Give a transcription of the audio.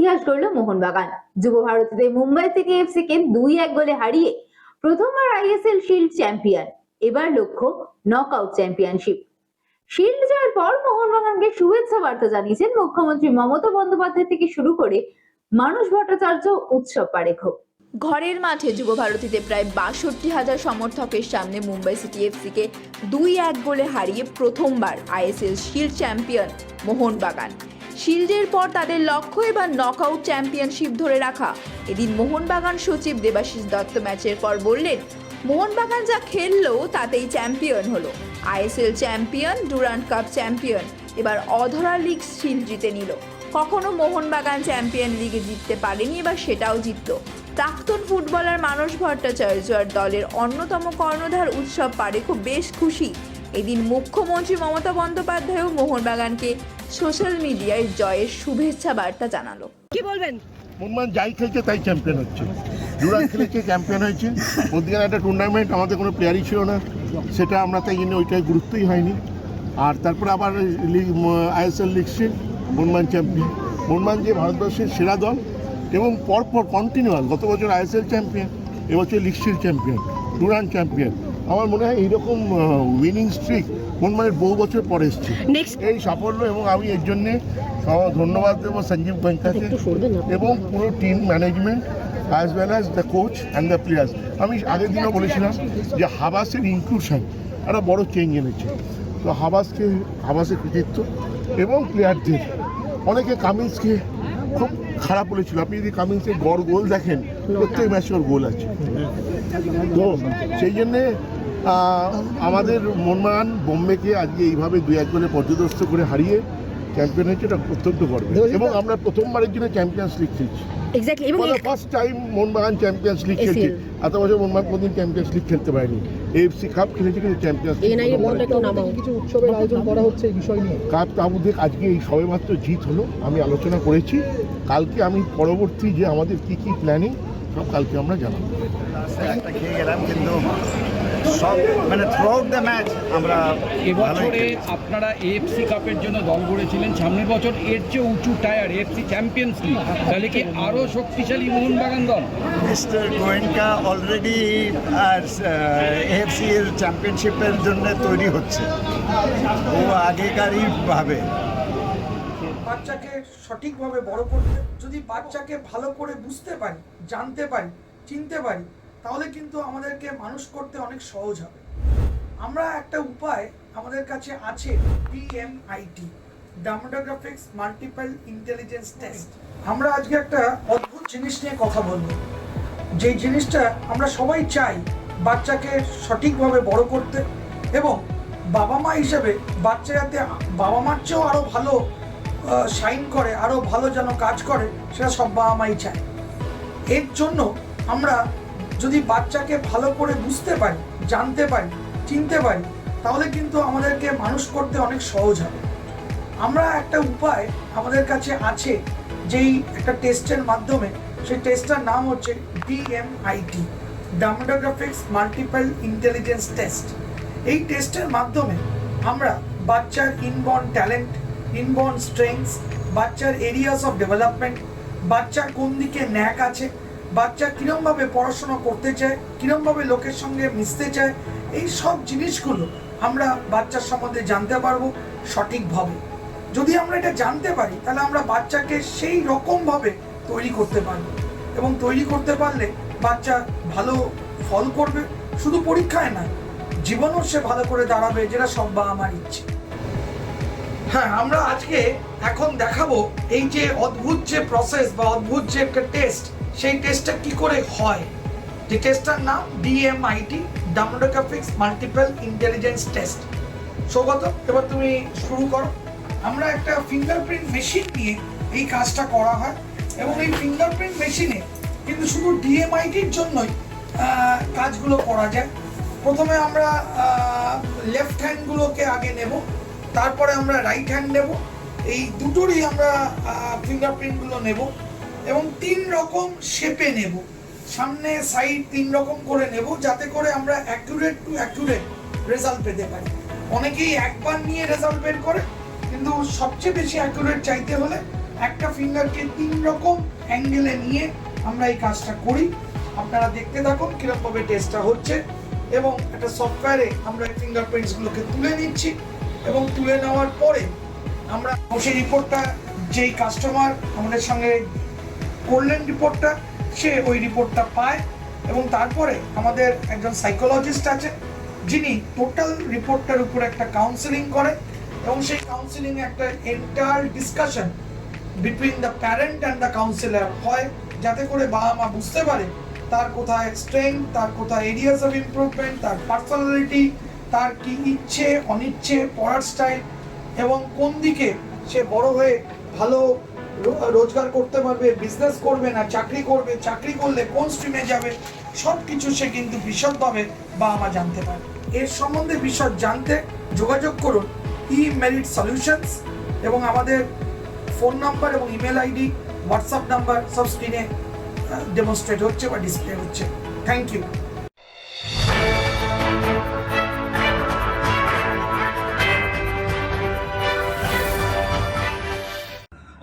ইতিহাস গড়ল মোহনবাগান। যুব ভারতীতে Mumbai city FC কে 2-1 গোলে হারিয়ে প্রথমবার আইএসএল শিল্ড চ্যাম্পিয়ন। এবার লক্ষ্য নকআউট চ্যাম্পিয়নশিপ। শিল্ড জয়ের পর মোহনবাগানকে শুভেচ্ছা বার্তা জানিয়েছেন মুখ্যমন্ত্রী মমতা বন্দ্যোপাধ্যায় থেকে শুরু করে মানস ভট্টাচার্য, উৎসব পারেখও। ঘরের মাঠে যুব ভারতীতে প্রায় 62,000 সমর্থকের সামনে মুম্বাই সিটি এফসিকে 2-1 গোলে হারিয়ে প্রথমবার আইএসএল শিল্ড চ্যাম্পিয়ন মোহনবাগান। শিল্ডের পর তাদের লক্ষ্য এবার নকআউট চ্যাম্পিয়নশিপ ধরে রাখা। এদিন মোহনবাগান সচিব দেবাশিস দত্ত ম্যাচের পর বললেন, মোহনবাগান যা খেললো তাতেই চ্যাম্পিয়ন হলো। ISL champion, Durand cup champion, এবার অধরা লিগ শিল্ড জিতে নিল। কখনো মোহনবাগান চ্যাম্পিয়ন লিগে জিততে পারেনি, এবার সেটাও জিতলো। প্রাক্তন ফুটবলার মানস ভট্টাচার্য আর দলের অন্যতম কর্ণধার উৎসব পারেখও বেশ খুশি। এদিন মুখ্যমন্ত্রী মমতা বন্দ্যোপাধ্যায়ও মোহনবাগানকে সোশ্যাল মিডিয়ায় জয়ের শুভেচ্ছা বার্তা জানালো। কি বলবেন? মোহনবাগান যাই খেলছে তাই চ্যাম্পিয়ন হচ্ছে। ডুরান্ড খেলেছে, চ্যাম্পিয়ন হয়েছে। মধ্যখানে একটা টুর্নামেন্ট, আমাদের কোনো প্লেয়ারই ছিল না, সেটা আমরা তাই জন্য ওইটাই গুরুত্বই হয়নি। আর তারপরে আবার ISL league shield, Mohun Bagan champion. Mohun Bagan যে ভারতবর্ষের সেরা দল এবং পরপর কন্টিনিউয়াস, গত বছর আইএসএল চ্যাম্পিয়ন, এবছর league shield champion, Durand champion. আমার মনে হয় এইরকম উইনিং স্ট্রিক মোহনবাগানের বহু বছর পরে এসছে এই সাফল্য, এবং আমি এর জন্যে ধন্যবাদ দেবো সঞ্জীব গোয়েঙ্কাকে এবং পুরো team management as well as the coach and the players. আমি আগের দিনও বলেছিলাম যে হাবাসের ইনক্লুশন একটা বড় চেঞ্জ এনেছে। তো হাবাসের কৃতিত্ব এবং প্লেয়ারদের, অনেকে কামিন্সকে খুব খারাপ বলেছিল। আপনি যদি কামিন্সের গড় গোল দেখেন, প্রত্যেক ম্যাচে ওর গোল আছে। তো সেই জন্যে আমাদের মোহনবাগান বোম্বেকে আজকে এইভাবে 2-1 গোলে পর্যদস্ত করে হারিয়ে চ্যাম্পিয়ন হয়েছে, এটা অত্যন্ত গর্বের। এবং আমরা প্রথমবারের জন্য চ্যাম্পিয়ন্স লিগ খেলছি। First time Mohun Bagan champions league খেলছে। এত বছর মোহনবাগান কোনদিন চ্যাম্পিয়ন্স লিগ খেলতে পারেনি। এএফসি কাপ খেলেছে, কিন্তু চ্যাম্পিয়ন্স লিগ কিছু উৎসবের আয়োজন করা হচ্ছে এই বিষয় নিয়ে। কাপ তাবুদের আজকে এই সবেমাত্র জিত হলো, আমি আলোচনা করেছি। কালকে আমি পরবর্তী যে আমাদের কী কী প্ল্যানিং সব কালকে আমরা জানাবো। খেয়ে গেলাম, কিন্তু সব মানে থ্রুআউট দ্য ম্যাচ আমরা এবছরে আপনারা এএফসি কাপের জন্য দল গড়েছিলেন, সামনের বছর এর চেয়ে উঁচু টায়ার এএফসি চ্যাম্পিয়ন্স লিগ, তাহলে কি আরও শক্তিশালী মোহনবাগান দল? মিস্টার গোয়েঙ্কা অলরেডি এএফসি এর চ্যাম্পিয়নশিপের জন্য তৈরি হচ্ছে, ও আগেকারই ভাবে। বাচ্চাকে সঠিকভাবে বড় করতে, যদি বাচ্চাকে ভালো করে বুঝতে পারি, জানতে পারি, চিনতে পারি, তাহলে কিন্তু আমাদেরকে মানুষ করতে অনেক সহজ হবে। আমরা একটা উপায় আমাদের কাছে আছে, DMIT, demographics multiple intelligence test. আমরা আজকে একটা অদ্ভুত জিনিস নিয়ে কথা বলবো, যে জিনিসটা আমরা সবাই চাই বাচ্চাকে সঠিকভাবে বড় করতে, এবং বাবা মা হিসেবে বাচ্চা যাতে বাবা মার চেয়েও আরও ভালো শাইন করে, আরও ভালো যেন কাজ করে, সেটা সব বাবা মাই চায়। এর জন্য আমরা যদি বাচ্চাকে ভালো করে বুঝতে পারি, জানতে পারি, চিনতে পারি, তাহলে কিন্তু আমাদেরকে মানুষ করতে অনেক সহজ হবে। আমরা একটা উপায় আমাদের কাছে আছে, যেই একটা টেস্টের মাধ্যমে, সেই টেস্টটার নাম হচ্ছে DMIT, demographics multiple intelligence test. এই টেস্টের মাধ্যমে আমরা বাচ্চার ইনবর্ন ট্যালেন্ট, ইনবর্ন স্ট্রেংথস, বাচ্চার এরিয়াস অফ ডেভেলপমেন্ট, বাচ্চার কোন দিকে ন্যাক আছে, বাচ্চা কীরমভাবে পড়াশোনা করতে চায়, কীরমভাবে লোকের সঙ্গে মিশতে চায়, এই সব জিনিসগুলো আমরা বাচ্চার সম্বন্ধে জানতে পারবো সঠিকভাবে। যদি আমরা এটা জানতে পারি, তাহলে আমরা বাচ্চাকে সেই রকমভাবে তৈরি করতে পারবো, এবং তৈরি করতে পারলে বাচ্চা ভালো ফল করবে, শুধু পরীক্ষায় না, জীবনও সে ভালো করে দাঁড়াবে, যেটা সব বাবা মার ইচ্ছে। হ্যাঁ, আমরা আজকে এখন দেখাবো এই যে অদ্ভুত যে প্রসেস বা অদ্ভুত যে একটা টেস্ট, সেই টেস্টটা কি করে হয়। যে টেস্টটার নাম DMIT, demographics multiple intelligence test. Saugata, এবার তুমি শুরু করো। আমরা একটা ফিঙ্গারপ্রিন্ট মেশিন নিয়ে এই কাজটা করা হয়, এবং এই ফিঙ্গারপ্রিন্ট মেশিনে কিন্তু শুধু DMITর জন্যই কাজগুলো করা যায়। প্রথমে আমরা লেফট হ্যান্ডগুলোকে আগে নেব, তারপরে আমরা রাইট হ্যান্ড নেব। এই দুটোরই আমরা ফিঙ্গারপ্রিন্টগুলো নেব, এবং 3 রকম শেপে নেব, সামনে সাইড 3 রকম করে নেব, যাতে করে আমরা অ্যাকুরেট টু অ্যাকুরেট রেজাল্ট পেতে পারি। অনেকেই একবার নিয়ে রেজাল্ট বের করে, কিন্তু সবচেয়ে বেশি অ্যাকুরেট চাইতে হলে একটা ফিঙ্গারকে 3 রকম অ্যাঙ্গেলে নিয়ে আমরা এই কাজটা করি। আপনারা দেখতে থাকুন কিরকমভাবে টেস্টটা হচ্ছে এবং একটা সফটওয়্যারে আমরা এই ফিঙ্গারপ্রিন্টসগুলোকে তুলে নিচ্ছি এবং তুলে নেওয়ার পরে আমরা সেই রিপোর্টটা যেই কাস্টমার আমাদের সঙ্গে করলেন রিপোর্টটা, সে ওই রিপোর্টটা পায় এবং তারপরে আমাদের একজন সাইকোলজিস্ট আছে যিনি টোটাল রিপোর্টটার উপর একটা কাউন্সেলিং করে এবং সেই কাউন্সেলিংয়ে একটা entire discussion between the parent and the councillor হয়, যাতে করে বাবা মা বুঝতে পারে তার কোথায় স্ট্রেংথ, তার কোথায় এরিয়াস অফ ইমপ্রুভমেন্ট, তার পার্সোনালিটি, তার কি ইচ্ছে অনিচ্ছে, পড়ার স্টাইল এবং কোন দিকে সে বড় হয়ে ভালো রোজগার করতে পারবে, বিজনেস করবে না চাকরি করবে, চাকরি করলে কোন স্ট্রিমে যাবে, সব কিছু সে কিন্তু বিশদভাবে বাবা মা জানতে পারে। এর সম্বন্ধে বিশদ জানতে যোগাযোগ করুন ই-মেরিট সলিউশনস এবং আমাদের ফোন নাম্বার এবং ইমেল আইডি, হোয়াটসঅ্যাপ নাম্বার সব স্ক্রিনে ডেমনস্ট্রেট হচ্ছে বা ডিসপ্লে হচ্ছে। Thank you.